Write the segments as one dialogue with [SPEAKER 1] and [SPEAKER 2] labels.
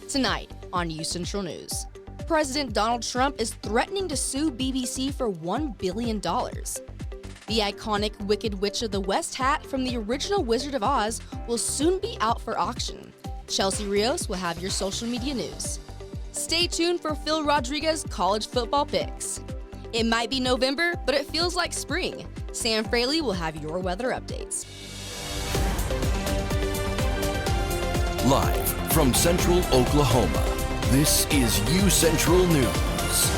[SPEAKER 1] Tonight on UCentral News, President Donald Trump is threatening to sue BBC for $1 billion. The iconic Wicked Witch of the West hat from the original Wizard of Oz will soon be out for auction. Chelsea Rios will have your social media news. Stay tuned for Phil Rodriguez's college football picks. It might be November, but it feels like spring. Sam Fraley will have your weather updates.
[SPEAKER 2] Live from Central Oklahoma, this is UCentral News.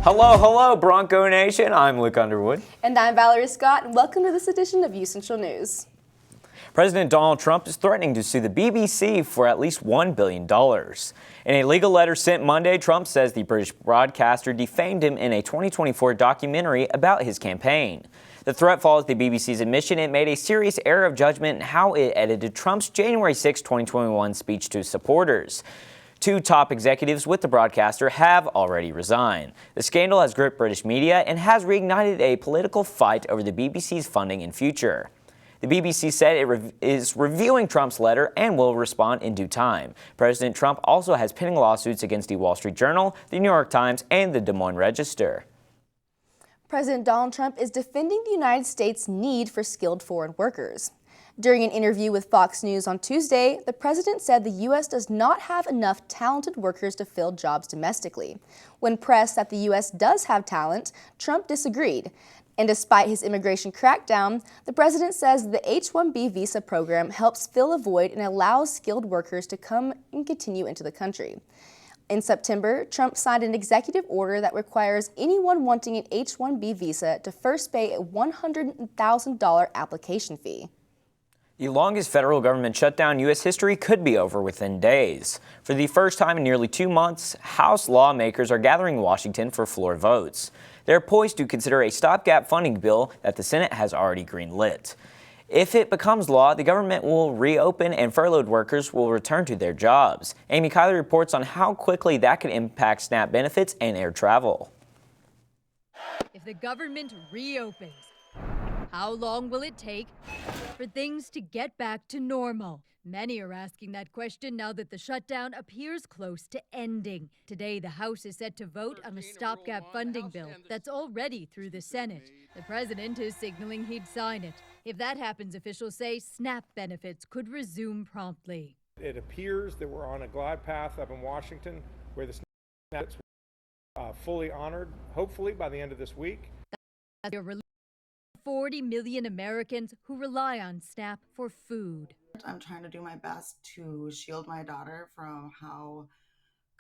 [SPEAKER 3] Hello, Bronco Nation. I'm Luke Underwood.
[SPEAKER 4] And I'm Valerie Scott, and welcome to this edition of UCentral News.
[SPEAKER 3] President Donald Trump is threatening to sue the BBC for at least $1 billion. In a legal letter sent Monday, Trump says the British broadcaster defamed him in a 2024 documentary about his campaign. The threat follows the BBC's admission it made a serious error of judgment in how it edited Trump's January 6, 2021 speech to supporters. Two top executives with the broadcaster have already resigned. The scandal has gripped British media and has reignited a political fight over the BBC's funding and future. The BBC said it is reviewing Trump's letter and will respond in due time. President Trump also has pending lawsuits against the Wall Street Journal, the New York Times, and the Des Moines Register.
[SPEAKER 4] President Donald Trump is defending the United States' need for skilled foreign workers. During an interview with Fox News on Tuesday, the president said the U.S. does not have enough talented workers to fill jobs domestically. When pressed that the U.S. does have talent, Trump disagreed. And despite his immigration crackdown, the president says the H-1B visa program helps fill a void and allows skilled workers to come and continue into the country. In September, Trump signed an executive order that requires anyone wanting an H-1B visa to first pay a $100,000 application fee.
[SPEAKER 3] The longest federal government shutdown in U.S. history could be over within days. For the first time in nearly 2 months, House lawmakers are gathering in Washington for floor votes. They're poised to consider a stopgap funding bill that the Senate has already greenlit. If it becomes law, the government will reopen and furloughed workers will return to their jobs. Amy Kiley reports on how quickly that could impact SNAP benefits and air travel.
[SPEAKER 5] If the government reopens, how long will it take for things to get back to normal? Many are asking that question now that the shutdown appears close to ending. Today, the House is set to vote on a stopgap funding bill that's already through the Senate. The president is signaling he'd sign it. If that happens, officials say SNAP benefits could resume promptly.
[SPEAKER 6] It appears that we're on a glide path up in Washington where the SNAP benefits will be fully honored, hopefully by the end of this week.
[SPEAKER 5] 40 million Americans who rely on SNAP for food.
[SPEAKER 7] I'm trying to do my best to shield my daughter from how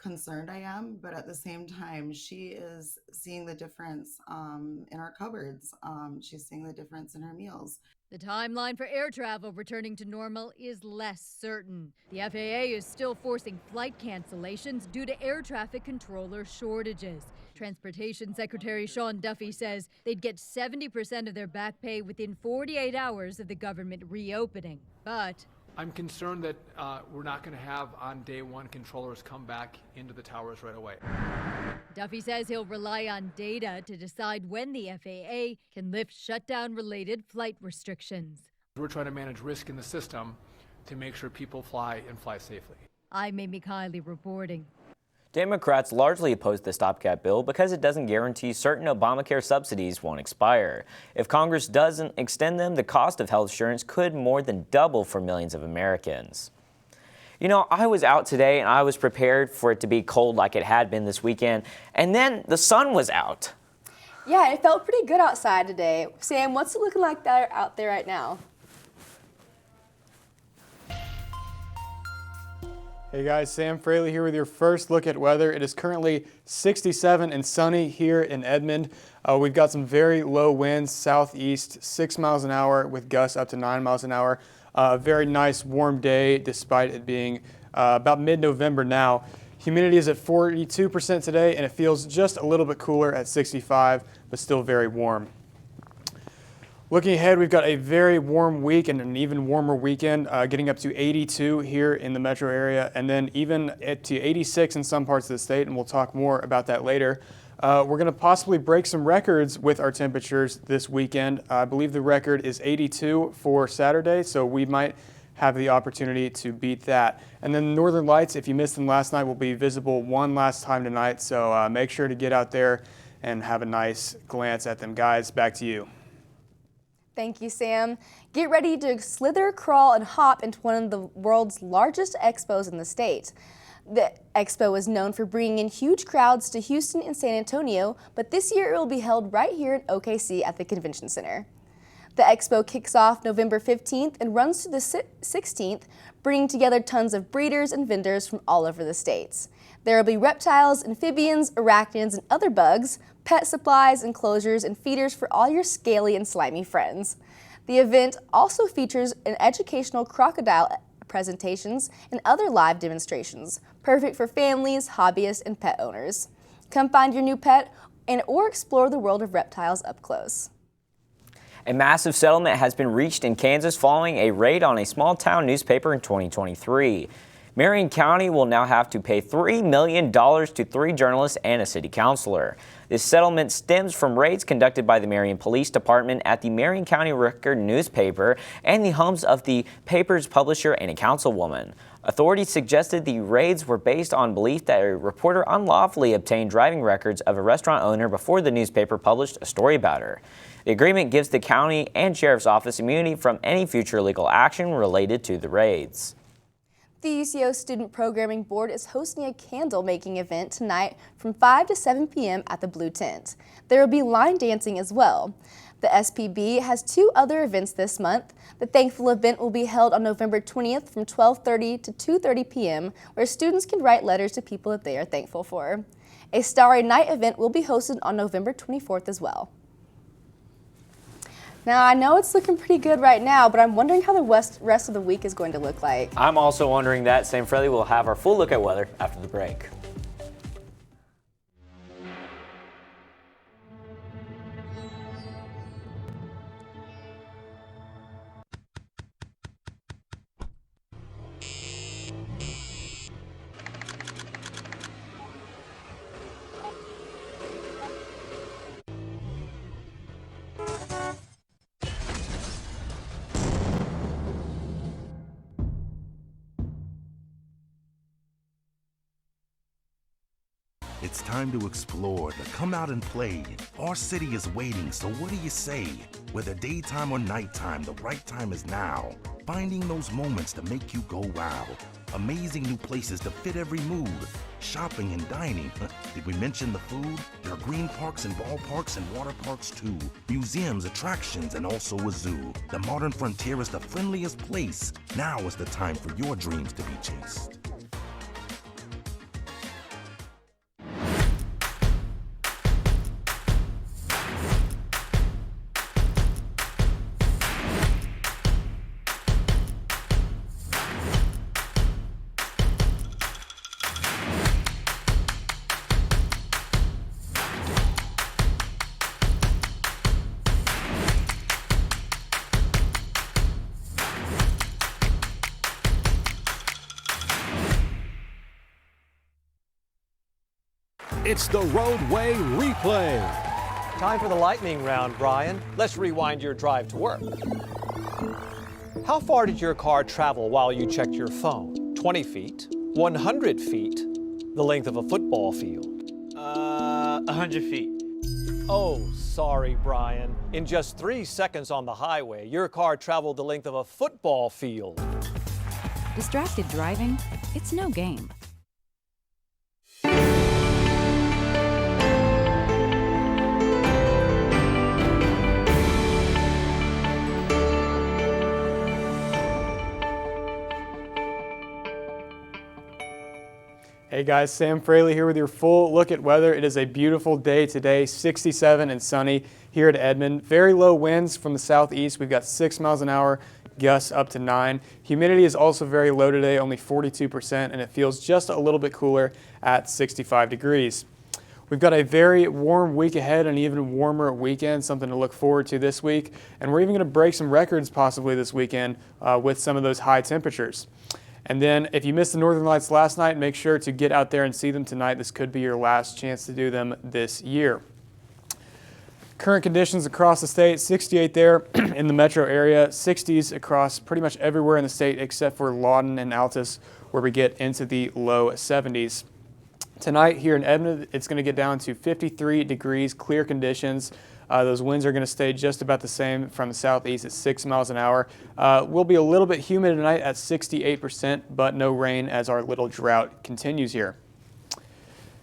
[SPEAKER 7] concerned I am, but at the same time, she is seeing the difference in our cupboards. She's seeing the difference in her meals.
[SPEAKER 5] The timeline for air travel returning to normal is less certain. The FAA is still forcing flight cancellations due to air traffic controller shortages. Transportation Secretary Sean Duffy says they'd get 70% of their back pay within 48 hours of the government reopening. But
[SPEAKER 8] I'm concerned that we're not going to have on day one controllers come back into the towers right away.
[SPEAKER 5] Duffy says he'll rely on data to decide when the FAA can lift shutdown-related flight restrictions.
[SPEAKER 8] We're trying to manage risk in the system to make sure people fly and fly safely.
[SPEAKER 5] I'm Amy Kiley reporting.
[SPEAKER 3] Democrats largely oppose the stopgap bill because it doesn't guarantee certain Obamacare subsidies won't expire. If Congress doesn't extend them, the cost of health insurance could more than double for millions of Americans. You know, I was out today and I was prepared for it to be cold like it had been this weekend, and then the sun was out.
[SPEAKER 4] Yeah, it felt pretty good outside today. Sam, what's it looking like out there right now?
[SPEAKER 9] Hey guys, Sam Fraley here with your first look at weather. It is currently 67 and sunny here in Edmond. We've got some very low winds, southeast, 6 miles an hour with gusts up to 9 miles an hour. A very nice warm day despite it being about mid-November now. Humidity is at 42% today and it feels just a little bit cooler at 65, but still very warm. Looking ahead, we've got a very warm week and an even warmer weekend, getting up to 82 here in the metro area and then even to 86 in some parts of the state, and we'll talk more about that later. We're going to possibly break some records with our temperatures this weekend. I believe the record is 82 for Saturday, so we might have the opportunity to beat that. And then the Northern Lights, if you missed them last night, will be visible one last time tonight, so make sure to get out there and have a nice glance at them. Guys, back to you.
[SPEAKER 4] Thank you, Sam. Get ready to slither, crawl, and hop into one of the world's largest expos in the state. The expo is known for bringing in huge crowds to Houston and San Antonio, but this year it will be held right here in OKC at the Convention Center. The expo kicks off November 15th and runs to the 16th, bringing together tons of breeders and vendors from all over the states. There will be reptiles, amphibians, arachnids, and other bugs, pet supplies, enclosures, and feeders for all your scaly and slimy friends. The event also features an educational crocodile presentations and other live demonstrations, perfect for families, hobbyists, and pet owners. Come find your new pet or explore the world of reptiles up close.
[SPEAKER 3] A massive settlement has been reached in Kansas following a raid on a small-town newspaper in 2023. Marion County will now have to pay $3 million to 3 journalists and a city councilor. This settlement stems from raids conducted by the Marion Police Department at the Marion County Record newspaper and the homes of the paper's publisher and a councilwoman. Authorities suggested the raids were based on belief that a reporter unlawfully obtained driving records of a restaurant owner before the newspaper published a story about her. The agreement gives the county and sheriff's office immunity from any future legal action related to the raids.
[SPEAKER 4] The UCO Student Programming Board is hosting a candle-making event tonight from 5 to 7 p.m. at the Blue Tent. There will be line dancing as well. The SPB has 2 other events this month. The Thankful event will be held on November 20th from 12:30 to 2:30 p.m., where students can write letters to people that they are thankful for. A Starry Night event will be hosted on November 24th as well. Now, I know it's looking pretty good right now, but I'm wondering how the rest of the week is going to look like.
[SPEAKER 3] I'm also wondering that. Sam Fraley will have our full look at weather after the break.
[SPEAKER 10] It's time to explore, to come out and play. Our city is waiting, so what do you say? Whether daytime or nighttime, the right time is now. Finding those moments to make you go wow. Amazing new places to fit every mood. Shopping and dining. Did we mention the food? There are green parks and ballparks and water parks too. Museums, attractions, and also a zoo. The modern frontier is the friendliest place. Now is the time for your dreams to be chased.
[SPEAKER 11] It's the Roadway Replay.
[SPEAKER 12] Time for the lightning round, Brian. Let's rewind your drive to work. How far did your car travel while you checked your phone? 20 feet, 100 feet, the length of a football field?
[SPEAKER 13] 100 feet.
[SPEAKER 12] Oh, sorry, Brian. In just 3 seconds on the highway, your car traveled the length of a football field.
[SPEAKER 14] Distracted driving? It's no game.
[SPEAKER 9] Hey guys, Sam Fraley here with your full look at weather. It is a beautiful day today, 67 and sunny here at Edmond. Very low winds from the southeast. We've got 6 miles an hour, gusts up to 9. Humidity is also very low today, only 42%, and it feels just a little bit cooler at 65 degrees. We've got a very warm week ahead, an even warmer weekend, something to look forward to this week. And we're even going to break some records possibly this weekend with some of those high temperatures. And then if you missed the Northern Lights last night, make sure to get out there and see them tonight. This could be your last chance to do them this year. Current conditions across the state, 68 there in the metro area, 60s across pretty much everywhere in the state except for Lawton and Altus, where we get into the low 70s. Tonight here in Edmond, it's going to get down to 53 degrees, clear conditions. Those winds are going to stay just about the same from the southeast at 6 miles an hour. Will be a little bit humid tonight at 68%, but no rain as our little drought continues here.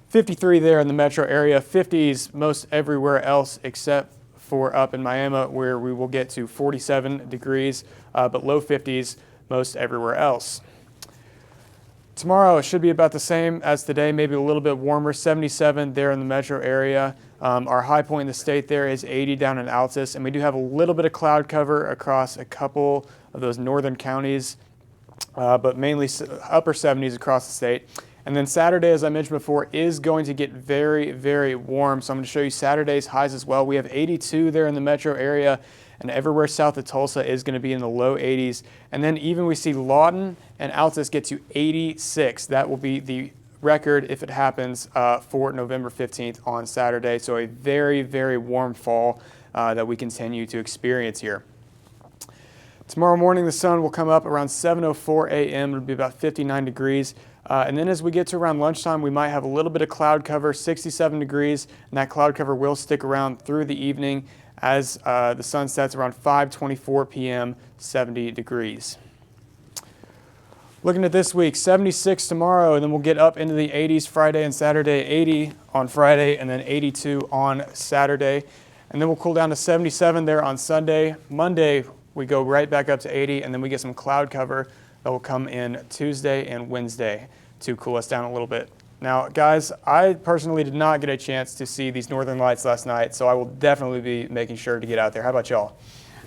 [SPEAKER 9] 53 there in the metro area, 50s most everywhere else except for up in Miami, where we will get to 47 degrees, but low 50s most everywhere else. Tomorrow it should be about the same as today, maybe a little bit warmer, 77 there in the metro area. Our high point in the state there is 80 down in Altus, and we do have a little bit of cloud cover across a couple of those northern counties, but mainly upper 70s across the state. And then Saturday, as I mentioned before, is going to get very, very warm. So I'm going to show you Saturday's highs as well. We have 82 there in the metro area, and everywhere south of Tulsa is going to be in the low 80s. And then even we see Lawton and Altus get to 86. That will be the record if it happens for November 15th on Saturday. So a very, very warm fall that we continue to experience here. Tomorrow morning, the sun will come up around 7:04 a.m. It'll be about 59 degrees. And then as we get to around lunchtime, we might have a little bit of cloud cover, 67 degrees, and that cloud cover will stick around through the evening as the sun sets around 5:24 p.m., 70 degrees. Looking at this week, 76 tomorrow, and then we'll get up into the 80s Friday and Saturday, 80 on Friday, and then 82 on Saturday. And then we'll cool down to 77 there on Sunday. Monday, we go right back up to 80, and then we get some cloud cover that will come in Tuesday and Wednesday to cool us down a little bit. Now, guys, I personally did not get a chance to see these Northern Lights last night, so I will definitely be making sure to get out there. How about y'all?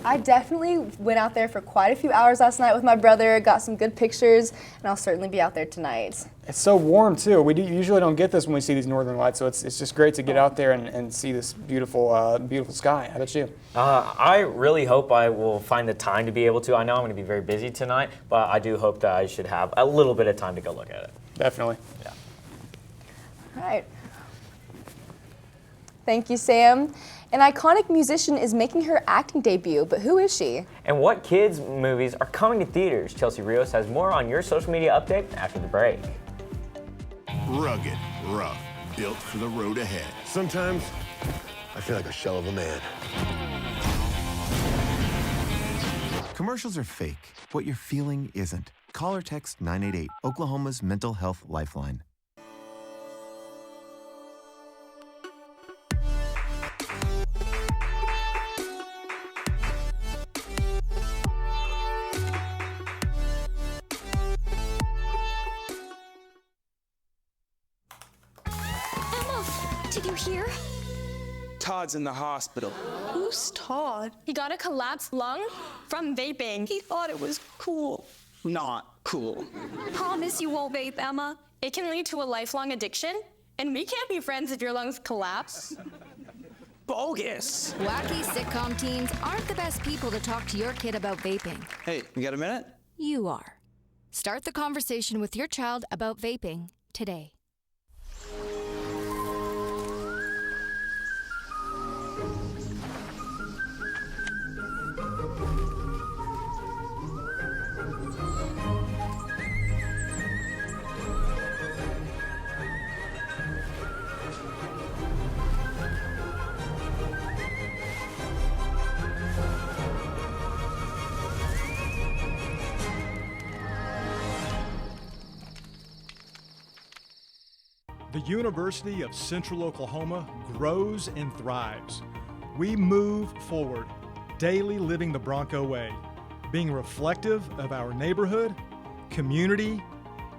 [SPEAKER 4] I definitely went out there for quite a few hours last night with my brother, got some good pictures, and I'll certainly be out there tonight. It's
[SPEAKER 9] so warm, too. We usually don't get this when we see these Northern Lights, so it's just great to get out there and see this beautiful, beautiful sky. How about you?
[SPEAKER 3] I really hope I will find the time to be able to. I know I'm going to be very busy tonight, but I do hope that I should have a little bit of time to go look at it.
[SPEAKER 9] Definitely.
[SPEAKER 3] Yeah.
[SPEAKER 4] All right. Thank you, Sam. An iconic musician is making her acting debut, but who is she?
[SPEAKER 3] And what kids' movies are coming to theaters? Chelsea Rios has more on your social media update after the break.
[SPEAKER 15] Rugged, rough, built for the road ahead. Sometimes I feel like a shell of a man.
[SPEAKER 16] Commercials are fake. What you're feeling isn't. Call or text 988, Oklahoma's mental health lifeline.
[SPEAKER 17] Did you hear?
[SPEAKER 18] Todd's in the hospital.
[SPEAKER 17] Who's Todd? He got a collapsed lung from vaping. He thought it was cool.
[SPEAKER 18] Not cool.
[SPEAKER 17] Promise you won't vape, Emma. It can lead to a lifelong addiction, and we can't be friends if your lungs collapse.
[SPEAKER 18] Bogus.
[SPEAKER 14] Wacky sitcom teens aren't the best people to talk to your kid about vaping.
[SPEAKER 18] Hey, you got a minute?
[SPEAKER 14] You are. Start the conversation with your child about vaping today.
[SPEAKER 19] The University of Central Oklahoma grows and thrives. We move forward, daily living the Bronco way, being reflective of our neighborhood, community,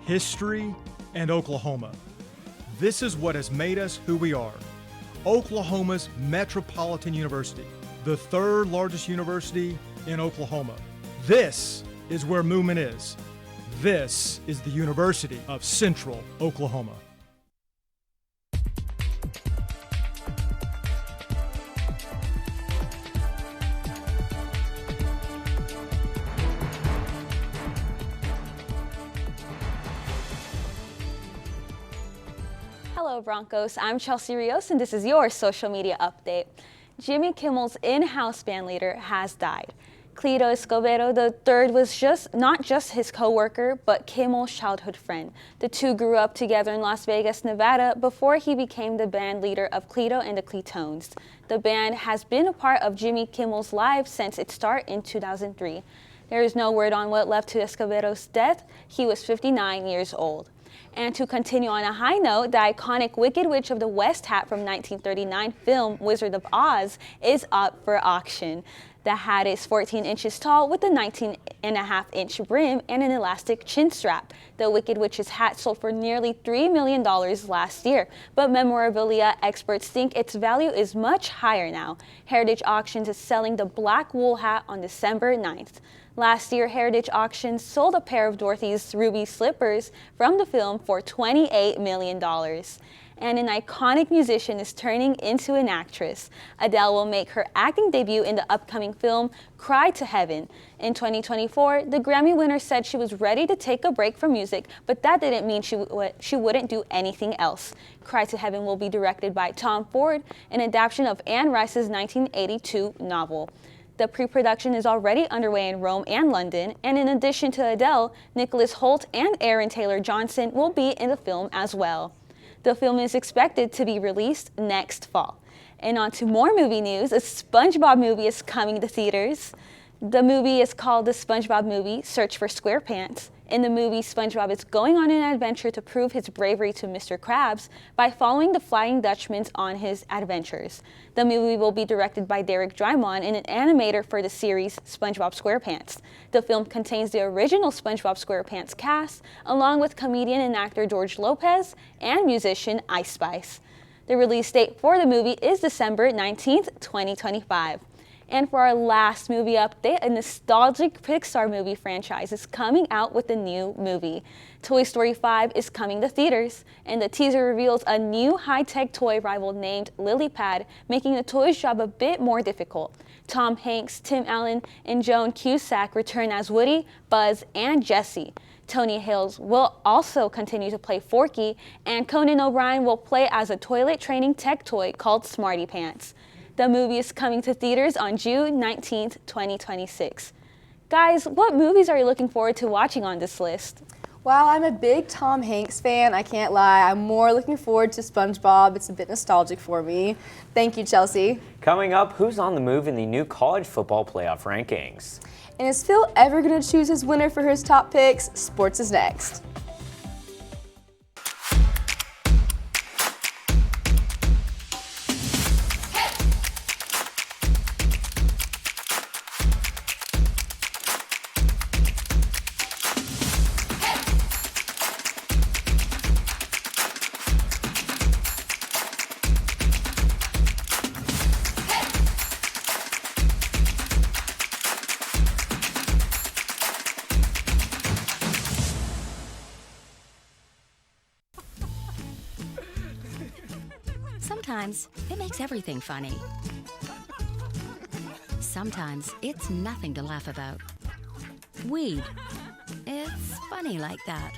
[SPEAKER 19] history, and Oklahoma. This is what has made us who we are. Oklahoma's Metropolitan University, the third largest university in Oklahoma. This is where movement is. This is the University of Central Oklahoma.
[SPEAKER 20] Hello, Broncos. I'm Chelsea Rios, and this is your social media update. Jimmy Kimmel's in-house bandleader has died. Cleto Escobedo III was not just his co-worker, but Kimmel's childhood friend. The two grew up together in Las Vegas, Nevada, before he became the band leader of Cleto and the Cletones. The band has been a part of Jimmy Kimmel's life since its start in 2003. There is no word on what led to Escobedo's death. He was 59 years old. And to continue on a high note, the iconic Wicked Witch of the West hat from 1939 film Wizard of Oz is up for auction. The hat is 14 inches tall with a 19.5-inch brim and an elastic chin strap. The Wicked Witch's hat sold for nearly $3 million last year, but memorabilia experts think its value is much higher now. Heritage Auctions is selling the black wool hat on December 9th. Last year, Heritage Auctions sold a pair of Dorothy's ruby slippers from the film for $28 million. And an iconic musician is turning into an actress. Adele will make her acting debut in the upcoming film Cry to Heaven. In 2024, the Grammy winner said she was ready to take a break from music, but that didn't mean she wouldn't do anything else. Cry to Heaven will be directed by Tom Ford, an adaptation of Anne Rice's 1982 novel. The pre-production is already underway in Rome and London, and in addition to Adele, Nicholas Hoult and Aaron Taylor Johnson will be in the film as well. The film is expected to be released next fall. And on to more movie news, a SpongeBob movie is coming to theaters. The movie is called The SpongeBob Movie: Search for SquarePants. In the movie, SpongeBob is going on an adventure to prove his bravery to Mr. Krabs by following the Flying Dutchman on his adventures. The movie will be directed by Derek Drymon and an animator for the series SpongeBob SquarePants. The film contains the original SpongeBob SquarePants cast, along with comedian and actor George Lopez and musician Ice Spice. The release date for the movie is December 19th, 2025. And for our last movie update, a nostalgic Pixar movie franchise is coming out with a new movie. Toy Story 5 is coming to theaters, and the teaser reveals a new high-tech toy rival named LilyPad, making the toy's job a bit more difficult. Tom Hanks, Tim Allen, and Joan Cusack return as Woody, Buzz, and Jessie. Tony Hales will also continue to play Forky, and Conan O'Brien will play as a toilet training tech toy called Smarty Pants. The movie is coming to theaters on June 19th, 2026. Guys, what movies are you looking forward to watching on this list?
[SPEAKER 4] Well, I'm a big Tom Hanks fan, I can't lie. I'm more looking forward to SpongeBob. It's a bit nostalgic for me. Thank you, Chelsea.
[SPEAKER 3] Coming up, who's on the move in the new college football playoff rankings?
[SPEAKER 4] And is Phil ever going to choose his winner for his top picks? Sports is next.
[SPEAKER 21] Sometimes it makes everything funny. Sometimes it's nothing to laugh about. Weed. It's funny like that.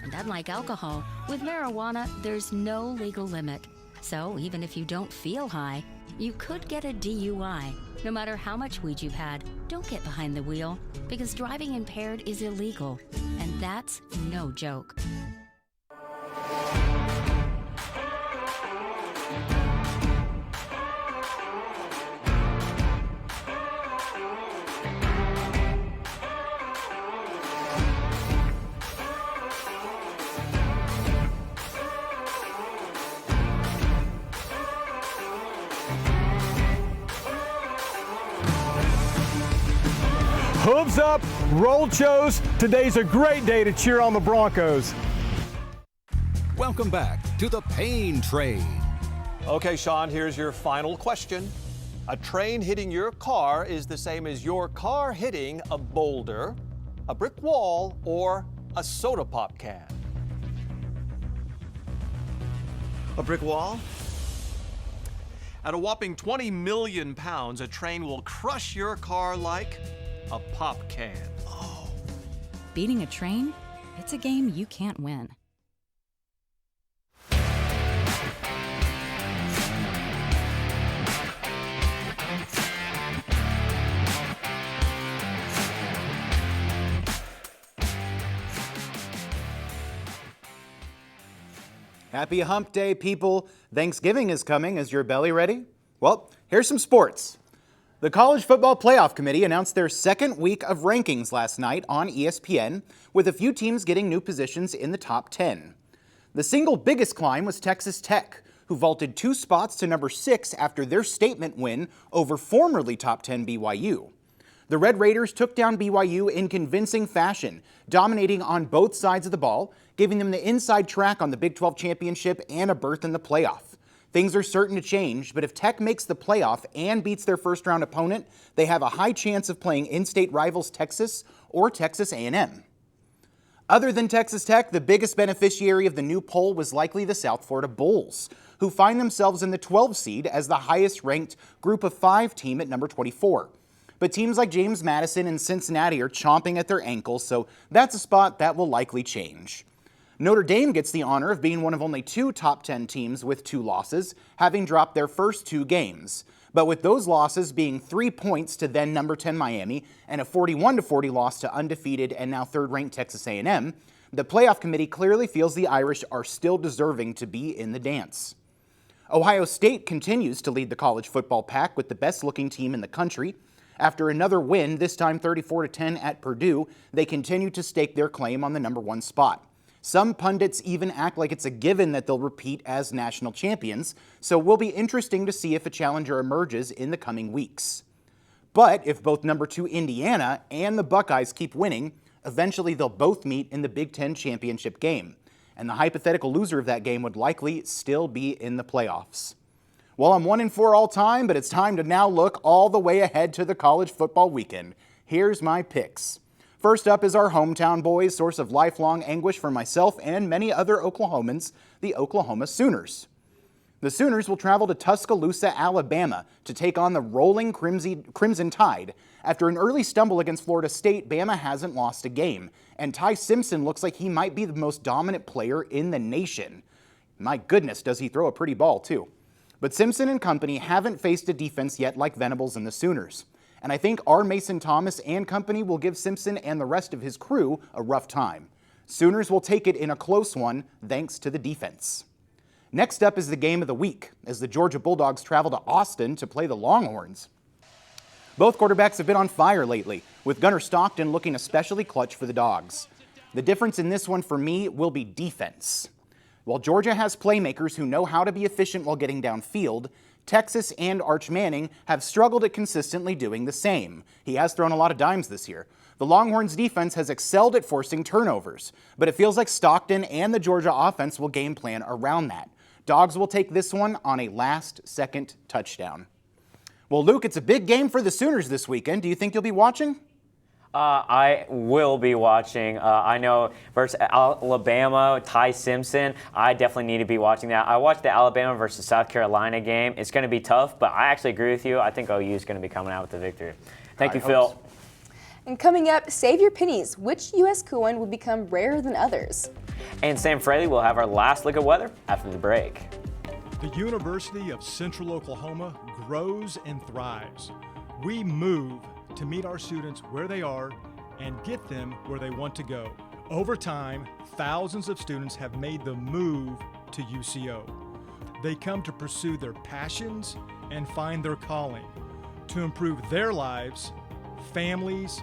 [SPEAKER 21] And unlike alcohol, with marijuana, there's no legal limit. So even if you don't feel high, you could get a DUI. No matter how much weed you've had, don't get behind the wheel, because driving impaired is illegal. And that's no joke.
[SPEAKER 19] Hooves up, roll Chos. Today's a great day to cheer on the Broncos.
[SPEAKER 11] Welcome back to the Pain Train.
[SPEAKER 12] Okay, Sean, here's your final question. A train hitting your car is the same as your car hitting a boulder, a brick wall, or a soda pop can.
[SPEAKER 18] A brick wall?
[SPEAKER 12] At a whopping 20 million pounds, a train will crush your car like a pop can.
[SPEAKER 22] Beating a train? It's a game you can't win.
[SPEAKER 1] Happy Hump Day, people. Thanksgiving is coming. Is your belly ready? Well, here's some sports. The College Football Playoff Committee announced their second week of rankings last night on ESPN, with a few teams getting new positions in the top 10. The single biggest climb was Texas Tech, who vaulted 2 spots to number 6 after their statement win over formerly top 10 BYU. The Red Raiders took down BYU in convincing fashion, dominating on both sides of the ball, giving them the inside track on the Big 12 championship and a berth in the playoff. Things are certain to change, but if Tech makes the playoff and beats their first-round opponent, they have a high chance of playing in-state rivals Texas or Texas A&M. Other than Texas Tech, the biggest beneficiary of the new poll was likely the South Florida Bulls, who find themselves in the 12 seed as the highest-ranked Group of 5 team at number 24. But teams like James Madison and Cincinnati are chomping at their ankles, so that's a spot that will likely change. Notre Dame gets the honor of being one of only 2 top 10 teams with 2 losses, having dropped their first 2 games. But with those losses being 3 points to then number 10 Miami and a 41-40 loss to undefeated and now third-ranked Texas A&M, the playoff committee clearly feels the Irish are still deserving to be in the dance. Ohio State continues to lead the college football pack with the best-looking team in the country. After another win, this time 34-10 at Purdue, they continue to stake their claim on the number 1 spot. Some pundits even act like it's a given that they'll repeat as national champions, so it will be interesting to see if a challenger emerges in the coming weeks. But if both number 2 Indiana and the Buckeyes keep winning, eventually they'll both meet in the Big Ten championship game, and the hypothetical loser of that game would likely still be in the playoffs. Well, I'm 1-4 all time, but it's time to now look all the way ahead to the college football weekend. Here's my picks. First up is our hometown boys, source of lifelong anguish for myself and many other Oklahomans, the Oklahoma Sooners. The Sooners will travel to Tuscaloosa, Alabama to take on the rolling Crimson Tide. After an early stumble against Florida State, Bama hasn't lost a game, and Ty Simpson looks like he might be the most dominant player in the nation. My goodness, does he throw a pretty ball, too. But Simpson and company haven't faced a defense yet like Venables and the Sooners. And I think our Mason Thomas and company will give Simpson and the rest of his crew a rough time. Sooners will take it in a close one thanks to the defense. Next up is the game of the week as the Georgia Bulldogs travel to Austin to play the Longhorns. Both quarterbacks have been on fire lately, with Gunnar Stockton looking especially clutch for the Dogs. The difference in this one for me will be defense. While Georgia has playmakers who know how to be efficient while getting downfield, Texas and Arch Manning have struggled at consistently doing the same. He has thrown a lot of dimes this year. The Longhorns' defense has excelled at forcing turnovers, but it feels like Stockton and the Georgia offense will game plan around that. Dogs will take this one on a last-second touchdown. Well, Luke, it's a big game for the Sooners this weekend. Do you think you'll be watching?
[SPEAKER 3] I will be watching. I know versus Alabama, Ty Simpson, I definitely need to be watching that. I watched the Alabama versus South Carolina game. It's going to be tough, but I actually agree with you. I think OU is going to be coming out with the victory. Thank you, Phil.
[SPEAKER 4] So. And coming up, save your pennies. Which U.S. coin will become rarer than others?
[SPEAKER 3] And Sam Fraley will have our last look at weather after the break.
[SPEAKER 19] The University of Central Oklahoma grows and thrives. We move to meet our students where they are and get them where they want to go. Over time, thousands of students have made the move to UCO. They come to pursue their passions and find their calling, to improve their lives, families,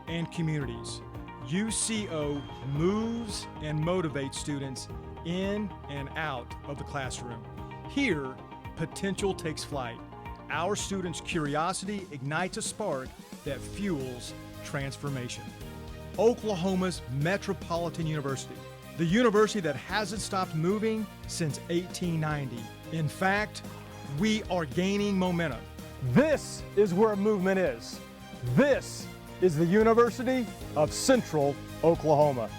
[SPEAKER 19] and communities. UCO moves and motivates students in and out of the classroom. Here, potential takes flight. Our students' curiosity ignites a spark that fuels transformation. Oklahoma's Metropolitan University, the university that hasn't stopped moving since 1890. In fact, we are gaining momentum. This is where movement is. This is the University of Central Oklahoma.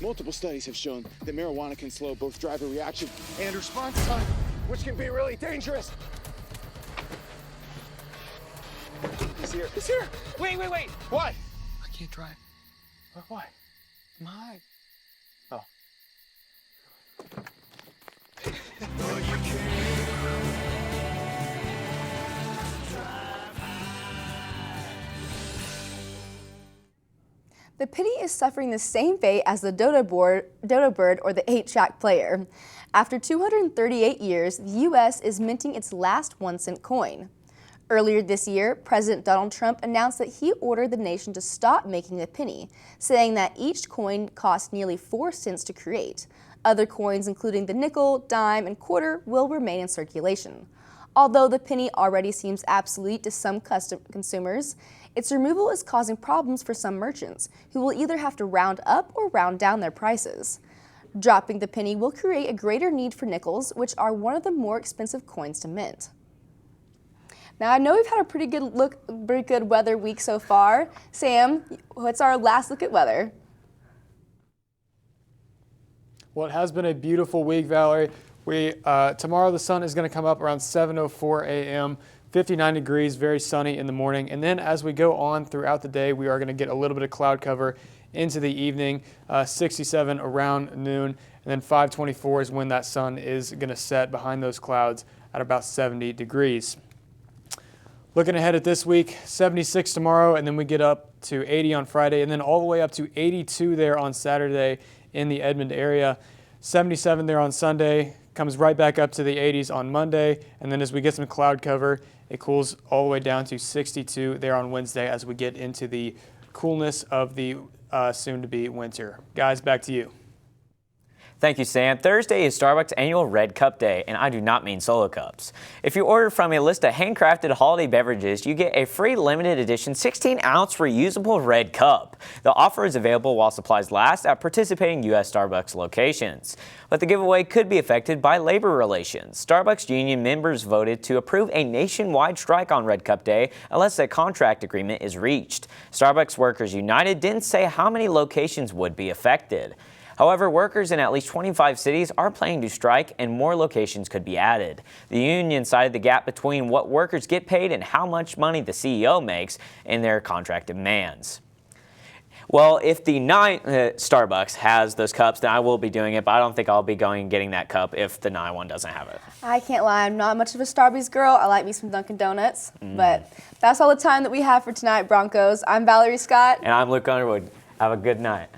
[SPEAKER 2] Multiple studies have shown that marijuana can slow both driver reaction and response time, which can be really dangerous. He's here. He's here.
[SPEAKER 22] Wait.
[SPEAKER 2] What?
[SPEAKER 22] I can't drive.
[SPEAKER 2] Why?
[SPEAKER 22] My.
[SPEAKER 2] Oh.
[SPEAKER 4] The penny is suffering the same fate as the dodo bird or the 8-track player. After 238 years, the U.S. is minting its last 1-cent coin. Earlier this year, President Donald Trump announced that he ordered the nation to stop making the penny, saying that each coin cost nearly 4 cents to create. Other coins, including the nickel, dime, and quarter, will remain in circulation. Although the penny already seems obsolete to some consumers, its removal is causing problems for some merchants, who will either have to round up or round down their prices. Dropping the penny will create a greater need for nickels, which are one of the more expensive coins to mint. Now, I know we've had a pretty good weather week so far. Sam, what's our last look at weather?
[SPEAKER 9] Well, it has been a beautiful week, Valerie. Tomorrow the sun is going to come up around 7:04 a.m., 59 degrees, very sunny in the morning. And then as we go on throughout the day, we are going to get a little bit of cloud cover into the evening, 67 around noon. And then 5:24 is when that sun is going to set behind those clouds at about 70 degrees. Looking ahead at this week, 76 tomorrow, and then we get up to 80 on Friday, and then all the way up to 82 there on Saturday in the Edmond area. 77 there on Sunday, comes right back up to the 80s on Monday, and then as we get some cloud cover, it cools all the way down to 62 there on Wednesday as we get into the coolness of the soon-to-be winter. Guys, back to you.
[SPEAKER 3] Thank you, Sam. Thursday is Starbucks annual Red Cup Day, and I do not mean solo cups. If you order from a list of handcrafted holiday beverages, you get a free limited edition 16-ounce reusable red cup. The offer is available while supplies last at participating U.S. Starbucks locations. But the giveaway could be affected by labor relations. Starbucks union members voted to approve a nationwide strike on Red Cup Day unless a contract agreement is reached. Starbucks Workers United didn't say how many locations would be affected. However, workers in at least 25 cities are planning to strike, and more locations could be added. The union cited the gap between what workers get paid and how much money the CEO makes in their contract demands. Well, if the Starbucks has those cups, then I will be doing it, but I don't think I'll be going and getting that cup if the Nye one doesn't have it.
[SPEAKER 4] I can't lie, I'm not much of a Starbucks girl. I like me some Dunkin' Donuts, but that's all the time that we have for tonight, Broncos. I'm Valerie Scott.
[SPEAKER 3] And I'm Luke Underwood. Have a good night.